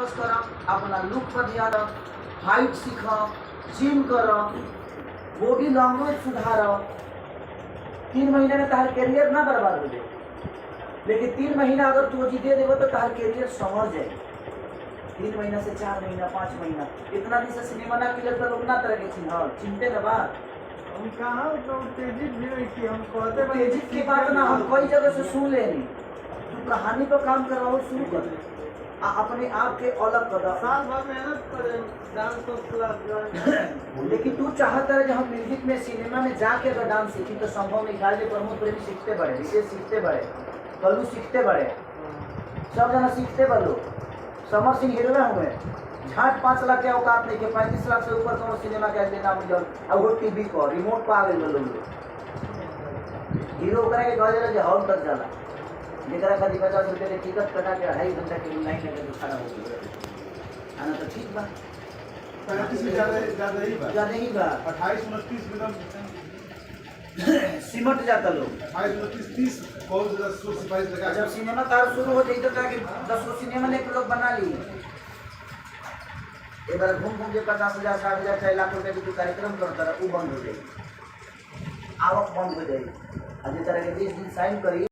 Focus कर, अपना look पर ध्यान रख, हाइट सीख, जिम कर, बॉडी लैंग्वेज सुधार। 3 महीने में तार करियर ना बर्बाद हो जाए, लेकिन 3 महीना अगर तू जीते देव तो तार करियर संवर जाए। 3 महीना से 4 महीना 5 महीना इतना दिन से सिनेमा ना मिले तो लोग ना तरह के चिंते ना बात। हम कहाँ तो तेजी भी हुई थी, हम कहते तेजी की बात ना हम कई जगह से सुन लेनी। तू कहानी पर काम करवाओ शुरू कर, अपने आप के अलग कर। साल भर मेहनत करे डांस को क्लास। लेकिन तू चाहता है हम म्यूजिक में सिनेमा में जाके अगर डांस सीखी तो संभव नहीं। खाली प्रमोद प्रेमी सीखते बड़े, विशेष सीखते बड़े, कल्लू सीखते बड़े, सब जना सीखते बड़ो। समर सिंह हीरो हुए, झाट 5 लाख के औकात नहीं के 35 लाख से ऊपर कौन सिनेमा के लेना मुझे। अब वो टीवी को रिमोट पा गए लोग हीरो करा के गए जे हॉल तक जाला, जेकरा खाली 50 रुपये के टिकट कटा के 2.5 घंटा के लाइन लगे तो खड़ा हो गया। आना तो ठीक बा, 35 से ज्यादा ही बा 28 29 में सिमट जाता लोग। 28 29 30 बहुत ज्यादा सोच सिफारिश लगा। जब सिनेमा तार शुरू हो जाए तो ताकि 10 सिनेमा लेके लोग बना ली। एक बार घूम घूम के 50,000 60,000 6 लाख रुपए की जो कार्यक्रम करता रहा वो बंद हो जाएगी, आवक बंद हो जाएगी। आज तरह के 20 दिन साइन करी